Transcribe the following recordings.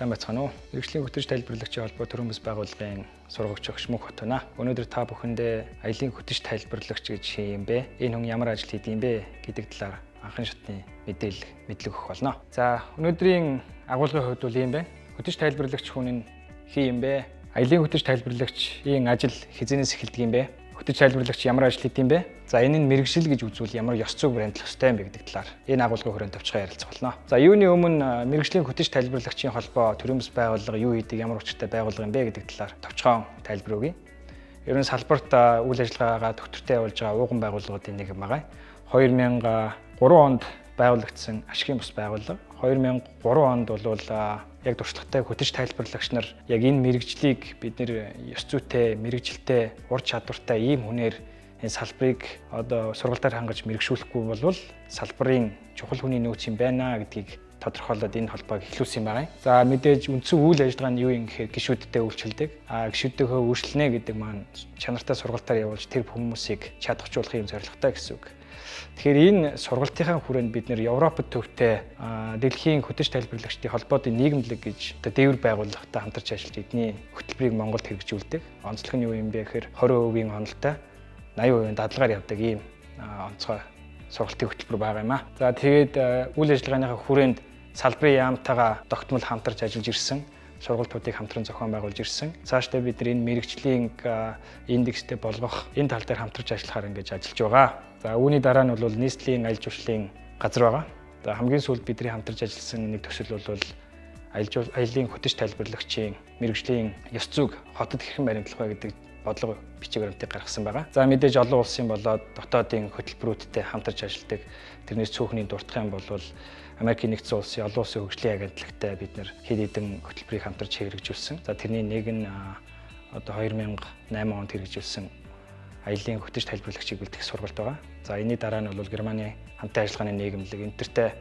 Сайн байцгаана уу? Мэргэжлийн хөтөж тайлбарлагчийн холбоо төрийн бас байгууллагын сургагч өгч мөнх хотно. Өнөөдөр та бүхэндээ аялын хөтөж тайлбарлагч гэж юм бэ? Энэ хүн ямар ажил хийдэг юм бэ гэдэг талаар анхны шатны мэдлэг өгөх болно. За, өнөөдрийн агуулгын хувьд бол юм байна. Хөтөж тайлбарлагч хүн нь хий юм бэ? Аялын хөтөж тайлбарлагчийн ажил хизэнээс эхэлдэг юм бэ? Хөтөж тайлбарлагч ямар ажил хийдэг юм бэ? За, энэ нь мэргэжил гэж үзвэл ямар ёс зүйг баримтлах ёстой юм бэ гэдэг талаар энэ агуулгын хүрээнд товчхон ярилцах болно. За, юуны өмнө мэргэжлийн хөтөж тайлбарлагчийн холбоо төрийн бас байгууллага юу хийдэг, ямар учиртай байгууллага юм бэ гэдэг талаар товчхон тайлбар өгье. Ер нь салбарт үйл ажиллагаагаа төвтөртэй явуулж байгаа ууган байгууллагуудын нэг юм байгаа. 2003 онд байгуулагдсан ашигын бус байгууллага. 2003 онд бол яг туршлагатай хөтөж тайлбарлагч нар яг энэ мэргэжлийг бид нэр ёс зүйтэй, мэргэжилтэй, ур чадвартай ийм хүнээр энэ салбарыг одоо сургалтаар хангаж мэргэжүүлэхгүй бол салбарын чухал хүний нөөц юм байна гэдгийг тодорхойлоод энэ холбоог эхлүүлсэн юм байна. За, мэдээж үндсэн үйл ажиллагаа нь юу юм гэхээр гишүүдтэй үйлчилдэг. Гишүүдтэйгөө үйлчлэнэ гэдэг маань чанартай сургалтаар явуулж тэр хүмүүсийг чадахжуулах юм зорилготой гэсэн үг. Тэгэхээр энэ сургалтынхаа хүрээнд бид нэр Европод төвтэй дэлхийн хөтөж тайлбарлагчдын холбоодын нийгэмлэг гэж одоо дээвэр байгууллагатай хамтарч ажиллаж эдний хөтөлбөрийг Монголд хэрэгжүүлдэг. Онцлог нь юу юм бэ гэхээр 20% онолтой 80% дадлагаар явдаг ийм онцгой сургалтын хөтөлбөр байгаа юм аа. За, тэгээд үйл ажиллагааныхаа хүрээнд салбарын яамтайгаа тогтмол хамтарч ажиллаж ирсэн сургалтуудыг хамтран зохион байгуулж ирсэн. Цаашдаа бид энэ мэргэжлийн индекстэй болгох энэ тал дээр хамтарч ажиллахаар ингэж ажиллаж байгаа. За, үүний дараа нь бол нийслэлийн аялал жуулчлалын газар байгаа. За, хамгийн сүүлд бидний хамтарч ажилласан нэг төсөл бол аялын хөтөж тайлбарлагчийн мэргэжлийн ёс зүйг хотод хэрхэн баримтлах вэ гэдэг бодлого бичиг баримтыг гаргасан байгаа. За, мэдээж олон улсын болоод дотоодын хөтөлбөрүүдтэй хамтарч ажилладаг. Тэрнээс цөөхний дуртах юм бол Америкийн нэгдсэн улсын олон улсын хөгжлийн агентлагтай бид нэр хэд хэдэн хөтөлбөрийг хамтарч хэрэгжүүлсэн. За, тэрний нэг нь одоо 2008 онд хэрэгжүүлсэн аялын хөтөж тайлбарлагчийг бэлтгэх сургалт байгаа. За, энэний дараа нь бол Германы хамтын ажиллагааны нийгэмлэг энтертэй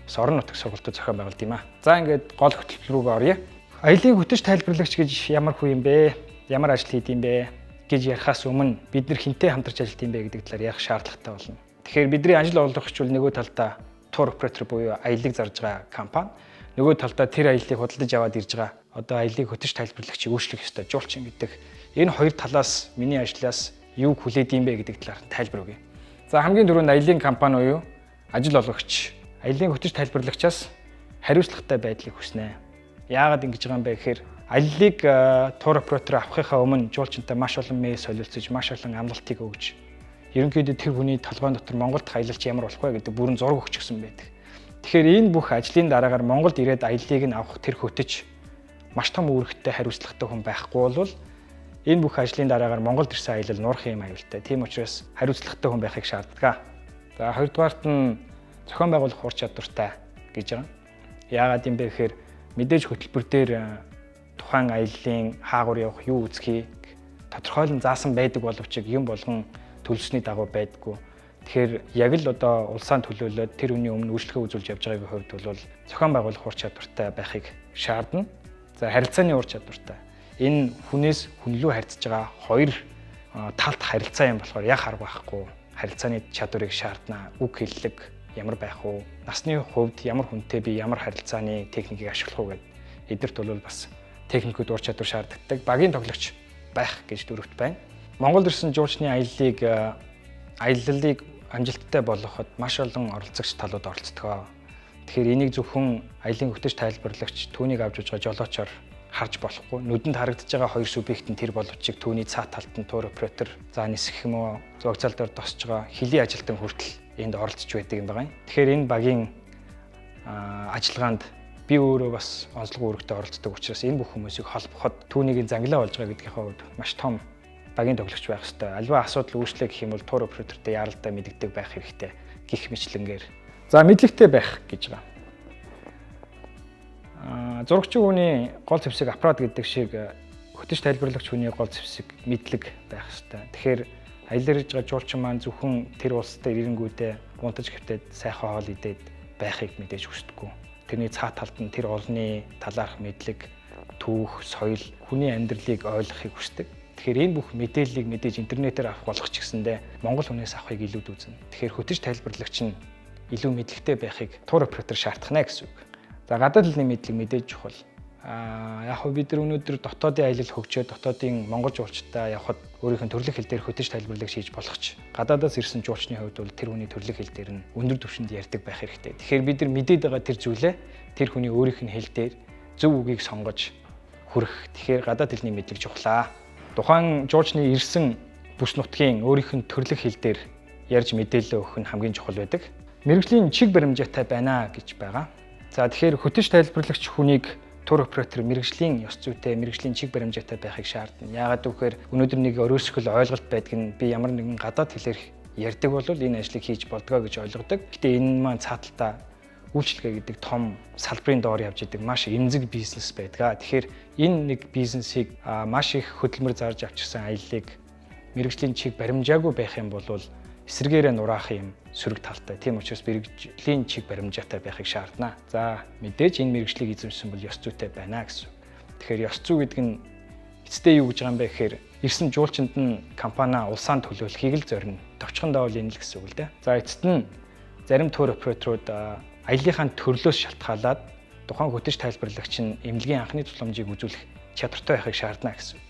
бас орон нутгийн сургалтууд зохион байгуулд юм аа. За, ингээд гол хөтөлбөр рүү оръё. Аялын хөтөж тайлбарлагч гэж ямар хүн юм бэ? Ямар ажил хийд юм бэ гэж ярихаас өмнө бид нар хинтээ хамтарч ажилладаг юм бэ гэдэг талаар ярих шаардлагатай болно. Тэгэхээр бидний ажил олгогч бол нөгөө талдаа тур оператор буюу аялыг зарж байгаа компани, нөгөө талдаа тэр аялыг худалдаж аваад ирж байгаа одоо аялыг хөтөж тайлбарлагчийг өөрчлөх ёстой жуулчин гэдэг энэ хоёр талаас миний ажлаас юу хүлээд юм бэ гэдэг талаар тайлбар өгье. За, хамгийн түрүүнд аялын компани буюу ажил олгогч аялын хөтөж тайлбарлагчаас хариуцлагатай байдлыг хүснэ. Яагаад ингэж байгаа юм бэ гэхээр аяллыг тур оператор авахынхаа өмнө жуулчинтай маш олон мэйл солилцож, маш олон амлалтыг өгж, ерөнхийдөө тэр хүний толгойн дотор Монголд аялалч ямар болох вэ гэдэг бүрэн зураг өгчихсөн байдаг. Тэгэхээр энэ бүх ажлын дараагаар Монголд ирээд аяллыг нь авах тэр хөтөж маш том үүрэгтэй хариуцлагатай хүн байхгүй бол энэ бүх ажлын дараагаар Монголд ирсэн аялал нуурах юм аюултай. Тийм учраас хариуцлагатай хүн байхыг шаарддаг. За, хоёрдугаарт нь зохион байгуулах ур чадвартай гэж байгаа. Яагаад юм бэ гэхээр мэдээж хөтөлбөр дээр тухайн аяллаа хаагур явах, юу үзхийг тодорхойлон заасан байдаг боловч юм болгон төлөвсний дагуу байдаггүй. Тэгэхээр яг л одоо улсаа төлөөлөөд тэр үний өмнө үйлчлэгээ үзүүлж явж байгаагийн хувьд бол зохион байгуулах ур чадвартай байхыг шаардна. За, харилцааны ур чадвартай. Энэ хүнээс хүн рүү харьцаж байгаа хоёр талт харилцаа юм болохоор яг арга байхгүй. Харилцааны чадварыг шаардна. Үг хэллэг ямар байх вэ? Насны хувьд ямар хүнтэй би ямар харилцааны техникийг ашиглах вэ гэдэг эдгэрт бол бас техникүүд ур чадвар шаарддаг. Багийн тоглогч байх гэж дөрөвт байна. Монголд ирсэн жуулчны аяллыг амжилттай болгоход маш олон оролцогч талууд оролцдог. Тэгэхээр энийг зөвхөн аялын хөтөж тайлбарлагч түүнийг авч явж байгаа жолоочоор харж болохгүй. Нүдэнд харагдаж байгаа хоёр субъект нь тэр боловч түүний цаа талд нь тур оператор, за нисэх юм уу, зурагцаал дээр тосч байгаа хэлийн ажилтан хүртэл энд оролцож байдаг юм байна. Тэгэхээр энэ багийн ажиллагаанд би өөрөө бас онцлог үүрэгтэй оролцдог учраас энэ бүх хүмүүсийг холбоход түүнийг занглаа болж байгаа гэдгийнхээ хувьд маш том багийн тоглогч байх ёстой. Аливаа асуудал үүслэх гэх юм бол тур оператортай яралдаа мэддэг байх хэрэгтэй гих мэтлэнгээр. За, мэдлэгтэй байх гэж байгаа. Зурагчийн хүний гол зэвсэг аппарат гэдэг шиг хөтөж тайлбарлагч хүний гол зэвсэг мэдлэг байх ёстой. Тэгэхээр аялал хийж байгаа жуулчин маань зөвхөн тэр улс дээр ирэнгүүтээ унтаж хөвтөд сайхан хоол идээд байхыг мэдээж хүсдэггүй. Тэрний цаа талд нь тэр олонний талаарх мэдлэг, түүх, соёл, хүний амьдралыг ойлгохыг хүсдэг. Тэгэхээр энэ бүх мэдээллийг мэдээж интернетээр авах болох ч гэсэндээ Монгол хүнээс авахыг илүүд үзнэ. Тэгэхээр хөтөж тайлбарлагч нь илүү мэдлэгтэй байхыг тур оператор шаардах нэ гэсэн үг. За гадаад хэлний мэдлэг мэдээж чухал. Яг хөө бид нар өнөөдөр дотоодын аялал хөгжөөд дотоодын монгол жуулчдаа явхад өөрийнх нь төрлөх хэл дээр хөтөж тайлбарлаг хийж болох ч гадаадаас ирсэн жуулчны хувьд бол тэр хүний төрлөх хэл дээр нь өндөр түвшинд ярьдаг байх хэрэгтэй. Тэгэхээр бид нар мэдээд байгаа тэр зүйлээ тэр хүний өөрийнх нь хэл дээр зөв үгийг сонгож хүрэх. Тэгэхээр гадаад хэлний мэдлэг чухлаа. Тухайн жуулчны ирсэн бүс нутгийн өөрийнх нь төрлөх хэл дээр ярьж мэдээлэл өгөх нь хамгийн чухал байдаг. Мэргэжлийн чиг баримжаатай байна гэж байгаа. За тэгэхээр хөтөж тайлбарлагч хүнийг тур оператор мэргэжлийн ёс зүйтэй, мэргэжлийн чиг баримжаатай байхыг шаардна. Яагаад гэвэл өнөөдөр нэг өрөөсгөл ойлголт байдаг нь би ямар нэгэн гадаад хэлээр ярьдаг бол энэ ажлыг хийж болдгоо гэж ойлгодог. Гэтэ энэ маань цааталтаа үйлчлэгээ гэдэг том салбарын доор явж идэг маш эмзэг бизнес байдаг. Тэгэхээр энэ нэг бизнесийг маш их хөдөлмөр зарж авчирсан аяллыг мэргэжлийн чиг баримжаагүй байх юм бол эсрэгээрээ нураах юм сөрөг талтай. Тийм учраас мэргэжлийн чиг баримжаатай байхыг шаардна. За мэдээж энэ мэргэжлийг эзэмшсэн бол ёс зүйтэй байна гэсэн. Тэгэхээр ёс зүй гэдэг нь эцдээ юу гэж байгаа юм бэ гэхээр ирсэн жуулчинд нь компани улсаан төлөвлөхийг л зорино. Товчхондоо бол энэ л гэсэн үг л дээ. За эцэст нь зарим тур операторууд аяллахын төрлөөс шалтгаалаад тухайн хөтөж тайлбарлагч нь эмнэлгийн анхны тусламжийг үзүүлэх чадвартай байхыг шаардна гэсэн.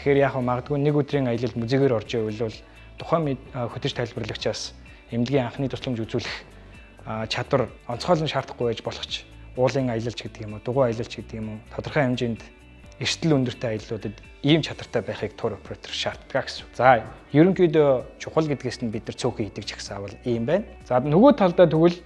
Тэгэхээр яг магадгүй нэг өдрийн аялалд музейгээр орж ивэл тухайн хөтөж тайлбарлагчаас эмнэлгийн анхны тусламж үзүүлэх чадвар онцгойлон шаардахгүй байж болох ч уулын аялалч гэдэг юм уу, дугуй аялалч гэдэг юм уу, тодорхой хэмжээнд эрсдэл өндөртэй аяллуудад ийм чадвартай байхыг тур оператор шаарддаг гэсэн. За, ерөнхийдөө чухал гэдгээс нь бид нар цөөхөн идэг жагсаавал ийм байна. За, нөгөө талдаа тэгвэл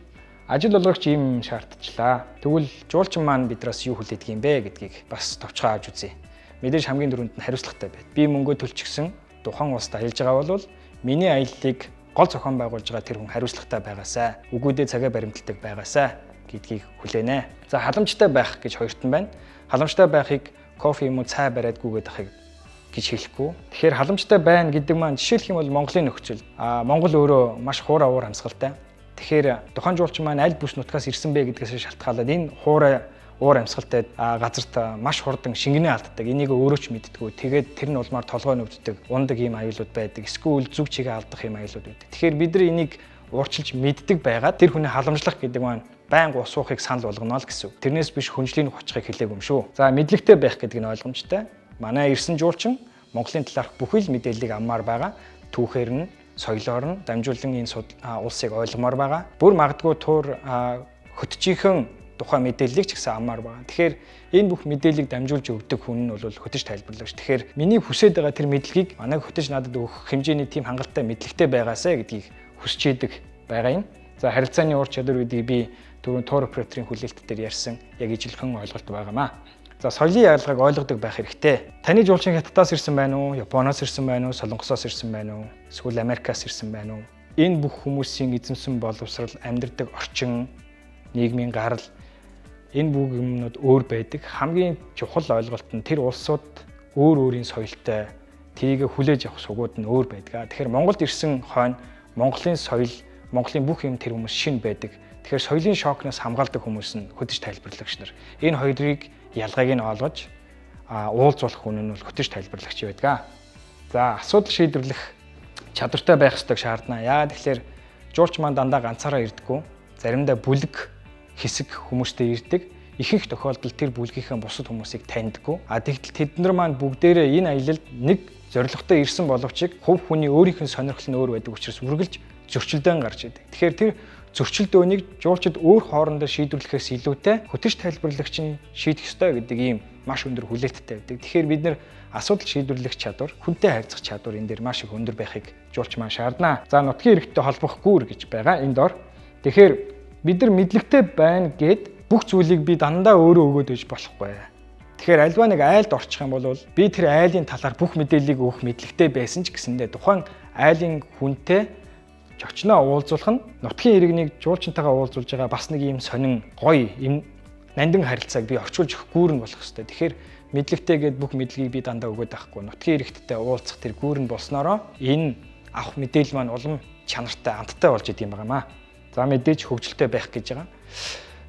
ажил олгогч ийм шаардчихлаа. Тэгвэл жуулчин маань бидраас юу хүлээдэг юм бэ гэдгийг бас товчхон авч үзье. Мэдээж хамгийн түрүүнд нь хариуцлагатай байд. Би мөнгө төлчихсөн тухайн улсад аялж байгаа бол миний аяллыг гол зохион байгуулж байгаа тэр хүн хариуцлагатай байгаасай, үгүүдээ цагаа баримталдаг байгаасай гэдгийг хүлээнэ. За, халамжтай байх гэж хоёрт нь байна. Халамжтай байхыг кофе юм уу цай бариадгүйгээд ахыг гэж хэлэхгүй. Тэгэхээр халамжтай байна гэдэг маань жишээлх юм бол Монголын нөхцөл. Монгол өөрөө маш хуура уур амьсгалтай. Тэгэхээр тухайн жуулчин маань аль бүс нутгаас ирсэн бэ гэдгээс шалтгаалаад энэ хуура уур амьсгалтай газарт маш хурдан шингэнэ алддаг. Энийг өөрөө ч мэддэггүй. Тэгээд тэр нь улмаар толгой нүвддэг. Ундаг ийм аюулууд байдаг. Эсвэл зүг чигээ алдах ийм аюулууд байдаг. Тэгэхээр бид нар энийг уурчилж мэддэг байгаад тэр хүний халамжлах гэдэг маань байнга ус уухыг санал болгоно л гэсэн. Тэрнээс биш хүнжлийн хочхыг хэлээгүй юм шүү. За, мэдлэгтэй байх гэдэг нь ойлгомжтой. Манай ирсэн жуулчин Монголын талаарх бүхий л мэдээллийг аммаар байгаа. Түүхээр нь, соёлоор нь дамжуулан энэ улсыг ойлгомоор байгаа. Бүр магадгүй тур хөтжийнхэн тухайн мэдээллийг ч гэсэн аммаар байгаа. Тэгэхээр энэ бүх мэдээллийг дамжуулж өгдөг хүн нь бол хөтөж тайлбарлагч. Тэгэхээр миний хүсэж байгаа тэр мэдлэгийг манай хөтөж надад өгөх хэмжээний тийм хангалттай мэдлэгтэй байгаасай гэдгийг хүсэж идэг байгаа юм. За, харилцааны ур чадвар гэдгийг би түрүүн тур операторын хүлээлт дээр ярьсан яг ижилхэн ойлголт байгаамаа. За, соёлын ялгааг ойлгодог байх хэрэгтэй. Таны жуулчин Хятадаас ирсэн байна уу? Японоос ирсэн байна уу? Солонгосоос ирсэн байна уу? Эсвэл Америкаас ирсэн байна уу? Энэ бүх хүмүүсийн эзэмсэн боловсрал, амьдардаг орчин, нийгмийн гарал энэ бүх юмнууд өөр байдаг. Хамгийн чухал ойлголт нь тэр улсууд өөр өөрийн соёлтой тэрийг хүлээж авах сугууд нь өөр байдаг. Тэгэхээр Монголд ирсэн хойно Монголын соёл, Монголын бүх юм тэр хүмүүс шин байдаг. Тэгэхээр соёлын шокноос хамгаалдаг хүмүүс нь хөтөж тайлбарлагч нар. Энэ хоёрыг ялгааг нь олгож уулзуулах хүн нь бол хөтөж тайлбарлагч байдаг. За, асуудал шийдвэрлэх чадвартай байх ёстой шаардна. Яагаад тэгэхээр жуулч маань дандаа ганцаараа ирдэггүй. Заримдаа бүлэг хэсэг хүмүүстэй ирдэг. Ихэнх тохиолдолд тэр бүлгийнхээ бусад хүмүүсийг таньдаггүй. Тэгтэл тэд нар маань бүгдээрээ энэ аялалд нэг зорилготой ирсэн боловч хувь хүний өөрийнх нь сонирхол нь өөр байдаг учраас үргэлж зөрчилдөөн гарч идэг. Тэгэхээр тэр зөрчилдөөнийг жуулчид өөр хоорондоо шийдвэрлэхээс илүүтэй хөтөж тайлбарлагч нь шийдэх ёстой гэдэг ийм маш өндөр хүлээлттэй байдаг. Тэгэхээр бид нар асуудал шийдвэрлэх чадвар, хүнтэй харьцах чадвар энэ дээр маш их өндөр байхыг жуулч маань шаардна. За, нутгийн иргэдтэй холбох гүүр гэж байгаа энэ дор. Тэгэхээр бид нар мэдлэгтэй байна гэд бүх зүйлийг би дандаа өөрөө өгөөд байж болохгүй. Тэгэхээр альва нэг айлд орчих юм бол би тэр айлын талаар бүх мэдээллийг өгөх мэдлэгтэй байсан ч гэсэндээ тухайн айлын хүнтэй очноо уулзуулах нь нутгийн иргэнийг жуулчинтайгаа уулзуулж байгаа бас нэг юм сонин гоё юм нандин харилцааг би орчуулж өгөх гүүр нь болох хэрэгтэй. Тэгэхээр мэдлэгтэй гэд бүх мэдлэгийг би дандаа өгөөд байхгүй. Нутгийн иргэдтэй уулзах тэр гүүр нь болсноороо энэ авах мэдээлэл маань улам чанартай, амттай болж идэм байгаамаа. За, мэдээж хөгжилтэй байх гэж байгаа.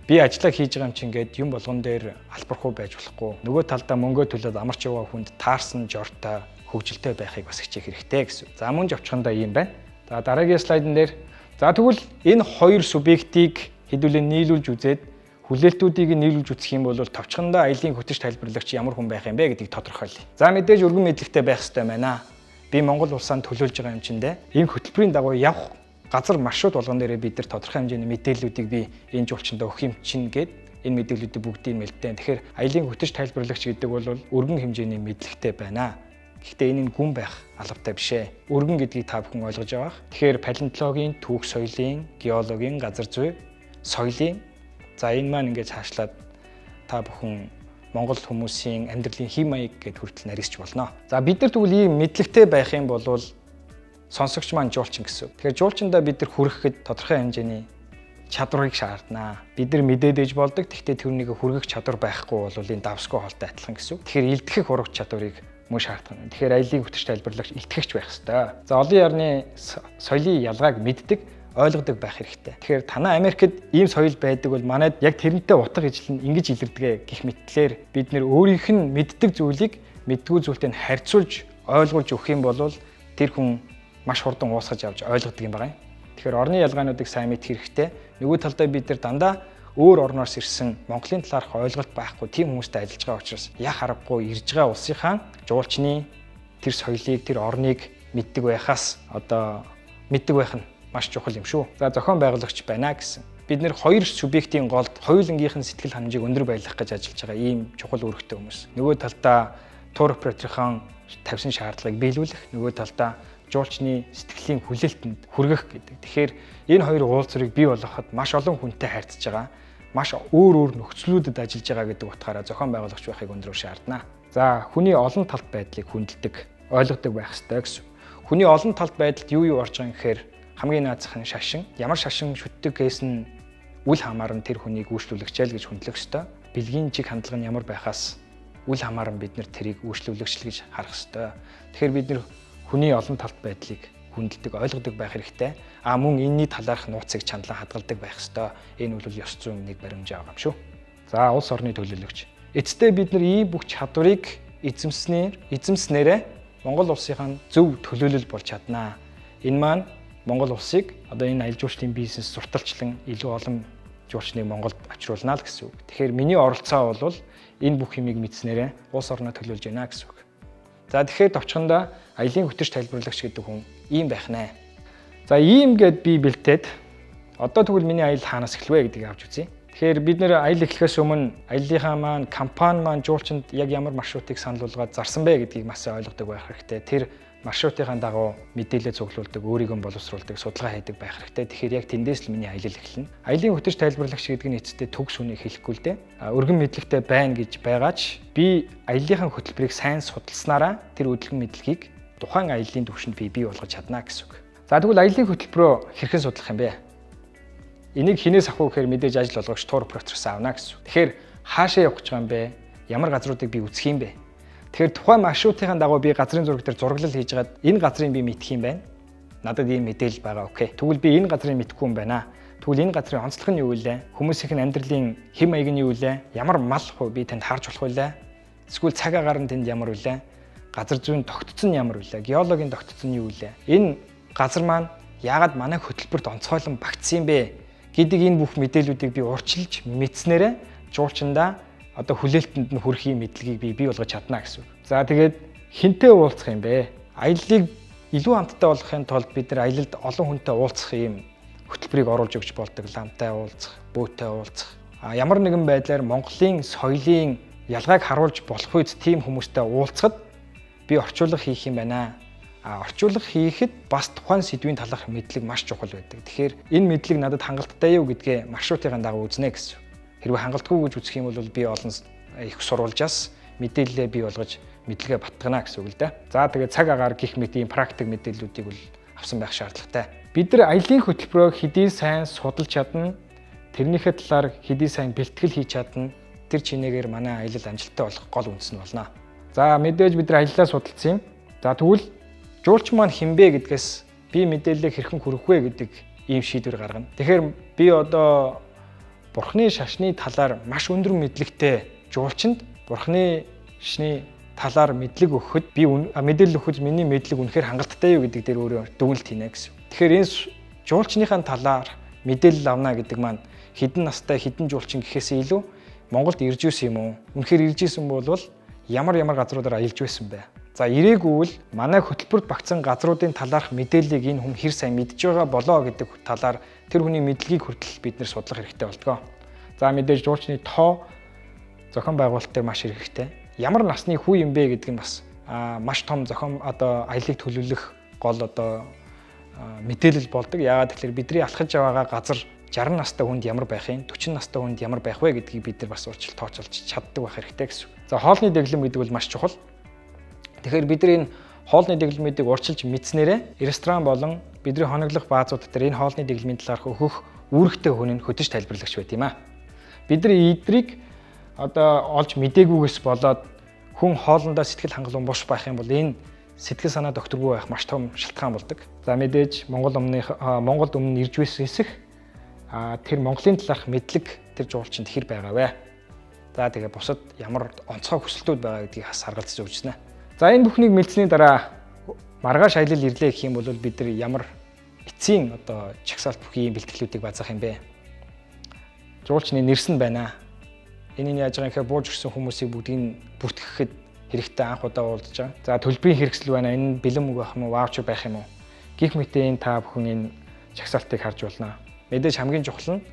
Би ажиллаа хийж байгаа юм чинь ингээд юм болгон дээр албархуу байж болохгүй. Нөгөө талдаа мөнгөө төлөөд амарч яваа хүнд таарсан жортой хөгжилтэй байхыг бас хичээх хэрэгтэй гэсэн. За, мөн жавчхандаа ийм байна. За, дараагийн слайдн дээр. За, тэгвэл энэ хоёр субъектыг хэдүүлээ нийлүүлж үзээд хүлээлтүүдийг нийлүүлж үзэх юм бол товчхондоо аялын хөтөч тайлбарлагч ямар хүн байх юм бэ гэдгийг тодорхойлъё. За мэдээж өргөн мэдлэгтэй байх ёстой байна. Би Монгол улсаанд төлөөлж байгаа юм чиндээ энэ хөтөлбөрийн дагуу явах газар маршрут болгон дээрээ бид нар тодорхой хэмжээний мэдээллүүдийг би энэ жуулчиндаа өгөх юм чинь гэд энэ мэдээллүүдийг бүгдийг мэлдэн. Тэгэхээр аялын хөтөч тайлбарлагч гэдэг бол өргөн хэмжээний мэдлэгтэй байна. Гэхдээ энэ нь гүн байх албатай биш ээ. Өргөн гэдгийг та бүхэн ойлгож байгаа. Тэгэхээр палеонтологийн, түүх соёлын, геологийн, газар зүй, соёлын за энэ маань ингээд цаашлаад та бүхэн Монгол хүмүүсийн амьдралын хэм маяг гэд хүртэл нарийсч болно. За бид нар тэгвэл ийм мэдлэгтэй байх юм бол сонсогч маань жуулчин гэсэн. Тэгэхээр жуулчиндаа бид нар хүрэхэд тодорхой хэмжээний чадварыг шаарднаа. Бид нар мэдээд ээж болдог. Гэхдээ тэрнийг хүргэх чадвар байхгүй бол энэ давсгүй хоолтой адилхан гэсэн. Тэгэхээр илтгэх урагч чадварыг мөн шаарддаг. Тэгэхээр аялын хөтөч тайлбарлагч илтгэгч байх ёстой. За олон ярны соёлын ялгааг мэддэг, ойлгодог байх хэрэгтэй. Тэгэхээр танай Америкт ийм соёл байдаг бол манайд яг тэрнтэй утга ижил нь ингэж илэрдэг гэх мэтлэр бид нэр өөрийнх нь мэддэг зүйлийг мэддгүй зүйлтэй харьцуулж ойлгуулж өгөх юм бол тэр хүн маш хурдан уусгаж авч ойлгодог юм байна. Тэгэхээр орны ялгаануудыг сайн мэдэх хэрэгтэй. Нөгөө талдаа бид нар дандаа өөр орноос ирсэн Монголын талаарх ойлголт байхгүй тийм хүмүүстэй ажиллаж байгаа учраас яг харахгүй ирж байгаа улсынхаа жуулчны тэр соёлыг, тэр орныг мэддэг байхаас мэддэг байх нь маш чухал юм шүү. За зохион байгуулагч байна гэсэн. Бид нэр хоёр субъектийн голд хоёулангийнх нь сэтгэл ханамжийг өндөр байлгах гэж ажиллаж байгаа ийм чухал үүрэгтэй хүмүүс. Нөгөө талдаа тур операторын тавьсан шаардлагыг биелүүлэх, нөгөө талдаа жуулчны сэтгэлийн хүлээлтэнд хүргэх гэдэг. Тэгэхээр энэ хоёр уулзрыг бий болгоход маш олон хүнтэй харьцаж байгаа, маш өөр нөхцлүүдэд ажиллаж байгаа гэдэг утгаараа зохион байгуулагч байхыг өндрөөр шаардна. За хүний олон талт байдлыг хүндэлдэг, ойлгодог байх ёстой гэсэн. Хүний олон талт байдалд юу орж байгаа юм гэхээр хамгийн наазах нь шашин. Ямар шашин шүтдэг гэсэн нь үл хамааран тэр хүнийг үйлчлүүлэгчээл гэж хүндлэх ёстой. Бэлгийн чиг хандлага нь ямар байхаас үл хамааран бид нэр тэрийг үйлчлүүлэгчл гэж харах ёстой. Тэгэхээр бид нэр хүний олон талт байдлыг хүндэлдэг, ойлгодог байх хэрэгтэй. Мөн энэний талаарх нууцыг чандлан хадгалдаг байх ёстой. Энэ бол ёс зүйн нэг баримжаа байгаа юм шүү. За улс орны төлөөлөгч. Эцэстээ бид нар ийм бүх чадварыг эзэмснээрээ Монгол улсынхаа зөв төлөөлөл болж чаднаа. Энэ маань Монгол улсыг энэ аялал жуулчлалын бизнес сурталчлан илүү олон жуулчныг Монголд очруулна л гэсэн үг. Тэгэхээр миний оролцоо бол энэ бүх юмыг мэдснээрээ улс орноо төлөөлж байна гэсэн үг. За тэгэхээр товчхондоо аялын хөтөч тайлбарлагч гэдэг хүн ийм байх нэ. За ийм гэд би бэлтээд одоо тэгвэл миний аялал хаанаас эхлэвэ гэдгийг авч үзье. Тэгэхээр бид нэр аялал эхлэхээс өмнө аяллахаа маань компани маань жуулчинд яг ямар маршрутыг санал болгоод зарсан бэ гэдгийг маш сайн ойлгодог байх хэрэгтэй. Тэр маршрутын дагуу мэдээлэл цуглуулдаг, өөрийгөө боловсруулдаг, судалгаа хийдэг байх хэрэгтэй. Тэгэхээр яг тэндээс л миний аялал эхэлнэ. Аялын хөтөч тайлбарлагч гэдэг нь эцэстээ төгс үнийг хэлэхгүй л дээ. Өргөн мэдлэгтэй байна гэж байгаач би аяллахын хөтөлбөрийг сайн судалснараа тэр өдөлгөн мэдлэгийг тухайн аяллаа түвшинд бий болгож чадна гэсэн үг. За тэгвэл аяллаа хөтөлбөрөө хэрхэн судлах юм бэ? Энийг хинээс авах вэ гэхээр мэдээж ажил олгогч тур оператороос авна гэсэн. Тэгэхээр хаашаа явах гэж байгаа юм бэ? Ямар газруудыг би үзэх юм бэ? Тэгэхээр тухайн маршрутын дагуу би газрын зураг дээр зураглал хийж хагаад энэ газрыг би мэдэх юм байна. Надад ийм мэдээлэл байгаа. Окей. Тэгвэл би энэ газрыг мэдэхгүй юм байна. Тэгвэл энэ газрын онцлог нь юу вэ? Хүмүүсийн амьдралын хэм маяг нь юу вэ? Ямар мал хөө би танд харж болох вэ? Эсвэл цаг агаар нь тэнд ямар вэ? Газар зүйн тогтцсон нь ямар вэ? Геологийн тогтцсон нь юу вэ? Энэ газар маань яагаад манай хөтөлбөрт онцгойлон багтсан юм бэ гэдэг энэ бүх мэдээллүүдийг би урьдчилж мэдснээрээ жуулчиндаа хүлээлтэнд нь хүрэхийн мэдлэгийг би бий болгож чадна гэсэн. За тэгээд хинтээ уулзах юм бэ? Аяллыг илүү амттай болгохын тулд бид нар аялалд олон хүнтэй уулзах юм хөтөлбөрийг оруулж өгч болдог. Ламтай уулзах, бөөтэй уулзах. Ямар нэгэн байдлаар Монголын соёлын ялгааг харуулж болох үед тийм хүмүүстэй уулзахад би орчуулга хийх юм байна. Орчуулга хийхэд бас тухайн сэдвийн талаарх мэдлэг маш чухал байдаг. Тэгэхээр энэ мэдлэг надад хангалттай юу гэдгээ маршрутын дагуу үзнэ гэсэн. Хэрвээ хангалтгүй гэж үзэх юм бол би олон их сурвалжаас мэдээлэлээ бий болгож мэдлэгээ батгана гэсэн үг л дээ. За тэгээд цаг агаар гих мэт ийм практик мэдээллүүдийг бол авсан байх шаардлагатай. Бид нар аялын хөтөлбөрөө хэдий сайн судалж чадна, тэрнийхээ талаар хэдий сайн бэлтгэл хийж чадна, тэр чинээгээр манай аялал амжилттай болох гол үндэс нь болно. За мэдээж бид нар аяллаа судалсан юм. За тэгвэл жуулч маань хинбэ гэдгээс би мэдээлэлээ хэрхэн хүргэх вэ гэдэг ийм шийдвэр гаргана. Тэгэхээр би одоо Бурхны шашны талаар маш өндөр мэдлэгтэй жуулчинд Бурхны шашны талаар мэдлэг өгөхөд би мэдээлэл өгөхөд миний мэдлэг үнэхээр хангалттай юу гэдэг дээр өөрөө дүгнэлт хийнэ гэсэн. Тэгэхээр энэ жуулчныхаа талаар мэдээлэл авна гэдэг маань хэдэн настай хэдэн жуулчин гэхээс илүү Монголд ирж ирсэн юм уу? Үнэхээр ирж ирсэн бол ямар газруудаар аялж байсан бэ? За ирээгүй л манай хөтөлбөрт багтсан газруудын талаарх мэдээллийг энэ хүн хэр сайн мэдж байгаа болоо гэдэг талаар тэр хүний мэдлэгийг хүртэл бид нэр судлах хэрэгтэй болтгоо. За мэдээж жуулчны тоо зохион байгуулалтыг маш хэрэгтэй. Ямар насны хүү юм бэ гэдэг нь бас маш том зохион аяллыг төлөвлөх гол мэдээлэл болдог. Яагаад тэгэхээр бидний алхаж байгаа газар 60 настай хүнд ямар байх юм, 40 настай хүнд ямар байх вэ гэдгийг бид нар бас урьдчилан тооцоолж чаддаг байх хэрэгтэй гэсэн. За хоолны дэглэм гэдэг бол маш чухал. Тэгэхээр бид нар энэ хоолны дэглэмүүдийг урьдчилж мэдснээрээ ресторан болон бидний хоноглох баазууд дээр энэ хоолны дэглэмийн талаарх өгөх үүрэгтэй хүн нь хөтөж тайлбарлагч байт юм аа. Бид нар эдрийг олж мдээгүйгээс болоод хүн хоолндоо сэтгэл хангалуун буш байх юм бол энэ сэтгэл санаа докторгүй байх маш том шалтгаан болдог. За мэдээж Монголд өмнө ирж байсан хэсэг тэр Монголын талаарх мэдлэг тэр жуулчинд хэр байгаа вэ? За тэгээ бусад ямар онцгой хүсэлтүүд байгаа гэдгийг бас харгалзаж өгчнэ. За энэ бүхнийг мэдсэний дараа маргааш аялал ирлээ гэх юм бол бид нар ямар эцсийн чагсаалт бүхий бэлтгэлүүдийг базаах юм бэ? Жуулчны нэрс нь байна. Энийг яаж байгаа юм бууж өгсөн хүмүүсийг бүгдийг бүртгэхэд хэрэгтэй анх удаа уулзж байгаа. За төлбөрийн хэрэгсэл байна. Энэ бэлэн мөнгө байх юм уу, ваучер байх юм уу? Гэх мэт энэ та бүхэн энэ чагсаалтыг харж болно. Мэдээж хамгийн чухал нь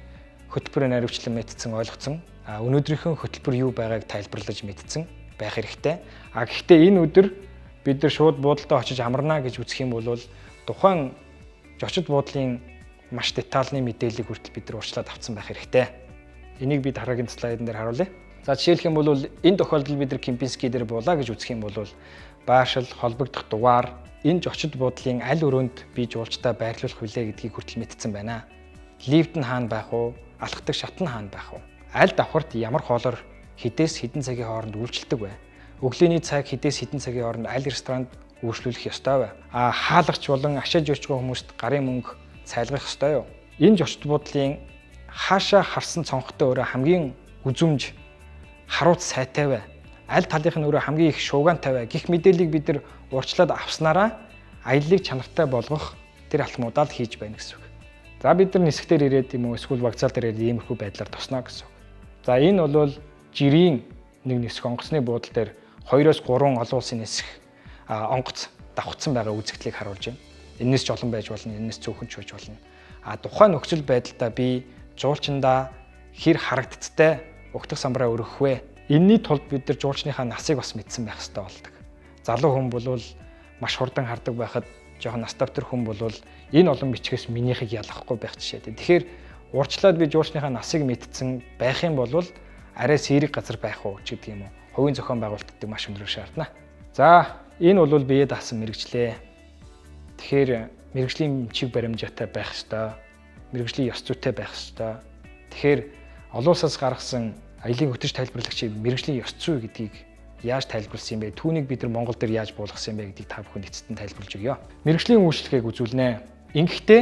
хөтөлбөрийн наривчлан мэдсэн, ойлгоцсон. Өнөөдрийнхөө хөтөлбөр юу байгааг тайлбарлаж мэдсэн байх хэрэгтэй. Гэхдээ энэ өдөр бид нар шууд буудалтай очиж амарна гэж үзэх юм бол тухайн зочид буудлын маш детальны мэдээллийг хүртэл бид нар урьдчилан авсан байх хэрэгтэй. Энийг би дараагийн слайдн дээр харуулъя. За жишээлх юм бол энэ тохиолдолд бид нар Кемпински дээр буулаа гэж үзэх юм бол байршил, холбогдох дугаар, энэ зочид буудлын аль өрөөнд би жуулчдаа байрлуулах вүлээ гэдгийг хүртэл мэдсэн байна. Лифт нь хаана байх вэ? Алхдаг шат нь хаана байх вэ? Аль давхарт ямар хоолоор хэдээс хэдэн цагийн хооронд үйлчилдэг вэ? Өглөөний цаг хэдээс хэдэн цагийн хооронд аль ресторанд үйлчлүүлэх ёстой вэ? Хаалгач болон ашиж жижиг хүмүүст гарын мөнгө цайлгах ёстой юу? Энэ зочид буудлын хаашаа харсан цонхтой өөрөө хамгийн үзүмж харууц сайтай вэ? Аль талынх нь өөрөө хамгийн их шуугаантай вэ? Гэх мэдээллийг бид нар урьдчилаад авснараа аяллыг чанартай болгох тэр алхмуудаа л хийж байна гэсэн үг. За бид нар нисгтэр ирээд юм уу эсвэл вокзал дээр ирээд иймэрхүү байдлаар тосноо гэсэн үг. За энэ бол жирийн нэг нисэх онгоцны буудлын дээр 2-3 олон улсын нисэх онгоц давхцсан байгаа үзэгдлийг харуулж байна. Энэс ч олон байж болно, энэс цөөхөн ч байж болно. Тухайн нөхцөл байдлаа би жуулчиндаа хэр харагдцтай угтах самбараа өргөх вэ? Энэний тулд бид нар жуулчныхаа насыг бас мэдсэн байх хэрэгтэй болдог. Залуу хүн бол маш хурдан хардаг байхад жоохон наставтар хүн бол энэ олон бичгээс минийхийг ялгахгүй байх жишээ. Тэгэхээр урьдчилаад би жуулчныхаа насыг мэдсэн байх юм бол арай сэрэг газар байх уу ч гэдэг юм уу. Хувийн зохион байгуулалтыг маш өндөр шаардна. За энэ бол бие даасан мэрэгчлээ. Тэгэхээр мэрэгжлийн чиг баримжаатай байх ёстой. Мэргэжлийн ёс зүйтэй байх ёстой. Тэгэхээр олон улсаас гаргасан аялын хөтөж тайлбарлагчийн мэргэжлийн ёс зүй гэдгийг яаж тайлбарласан юм бэ? Түүнийг бид нар Монгол дээр яаж буулгасан юм бэ гэдгийг та бүхэнд эцэст нь тайлбарлаж өгье. Мэргэжлийн үйлчлэгийг үзүүлнэ. Ингэхдээ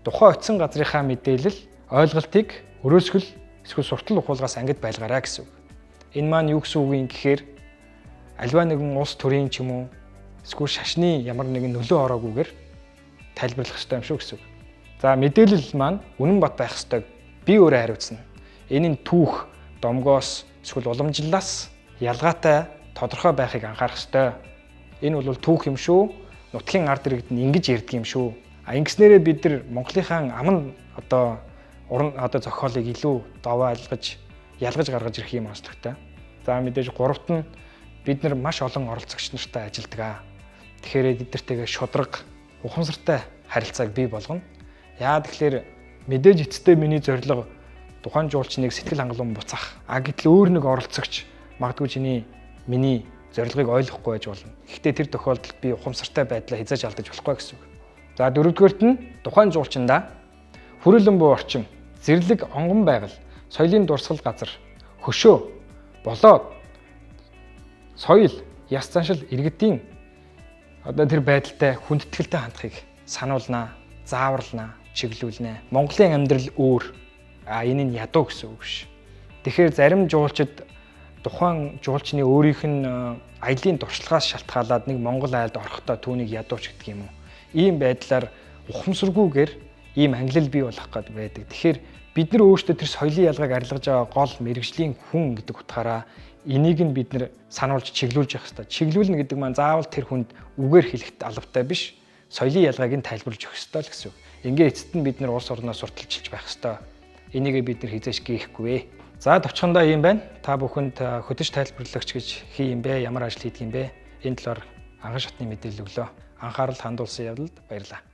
тухайн очисон газрынхаа мэдээлэл, ойлголтыг өрөөсгөл эсвэл суртал ухуулгаас ангид байлгаарай гэсэн үг. Энэ маань юу гэсэн үг юм гэхээр альва нэгэн улс төрийн ч юм уу эсвэл шашны ямар нэгэн нөлөө ороогүйгээр тайлбарлах ёстой юм шүү гэсэн үг. За мэдээлэл маань үнэн бат байх ёстой. Би өөрөө хариуцна. Энэ нь түүх, домгоос эсвэл уламжлалаас ялгаатай тодорхой байхыг анхаарах ёстой. Энэ бол түүх юм шүү. Нутгийн ард иргэд нь ингэж ярьдаг юм шүү. Ингэснээрээ бид нар Монголынхаа аман зохиолыг илүү даваа ялгаж гаргаж ирэх юм онцлогтой. За мэдээж гуравт нь бид нар маш олон оролцогч нартай ажилладаг. Тэгэхээр эдгээртэйгээ шудраг, ухамсартай харилцааг бий болгоно. Яа тэгэхээр мэдээж эцэстээ миний зорилго тухайн жуулчныг сэтгэл хангалуун буцаах. Гэтэл өөр нэг оролцогч магадгүй миний зорилгыг ойлгохгүй байж болно. Гэхдээ тэр тохиолдолд би ухамсартай байдлаа хязгааж алдаж болохгүй гэсэн үг. За дөрөвдүгээрт нь тухайн жуулчиндаа хүрээлэн буй орчин, зэрлэг онгон байгаль, соёлын дурсгал газар, хөшөө, болоод, соёл, яс заншил иргэдийн тэр байдалтай хүндэтгэлтэй хандахыг сануулнаа, зааварлнаа, чиглүүлнэ. Монголын амьдрал өөр. Энэ нь ядуу гэсэн үг биш. Тэгэхээр зарим жуулчид тухайн жуулчны өөрийнх нь аялын туршлагаас шалтгаалаад нэг Монгол айлд орохдоо түүнийг ядууч гэдэг юм уу. Ийм байдлаар ухамсаргүйгээр ийм ангилал бий болох гээд байдаг. Тэгэхээр бид нар өөрсдөө тэр соёлын ялгааг арилгаж байгаа гол мэрэгжлийн хүн гэдэг утгаараа энийг нь бид нар сануулж чиглүүлж явах хэрэгтэй. Чиглүүлнэ гэдэг маань заавал тэр хүнд үгээр хэлэхэд албатай биш. Соёлын ялгааг нь тайлбарлаж өгөх хэрэгтэй л гэсэн үг. Ингээ эцэст нь бид нар улс орноо сурталчилж байх хэрэгтэй. Энийг бид нар хизээш гээхгүй. За товчхондоо юм байна. Та бүхэнд хөтөч тайлбарлагч гэж хий юм бэ? Ямар ажил хийдэг юм бэ? Энэ талаар анхан шатны мэдээлэл өглөө. Анхаарал хандуулсан явдалд баярлалаа.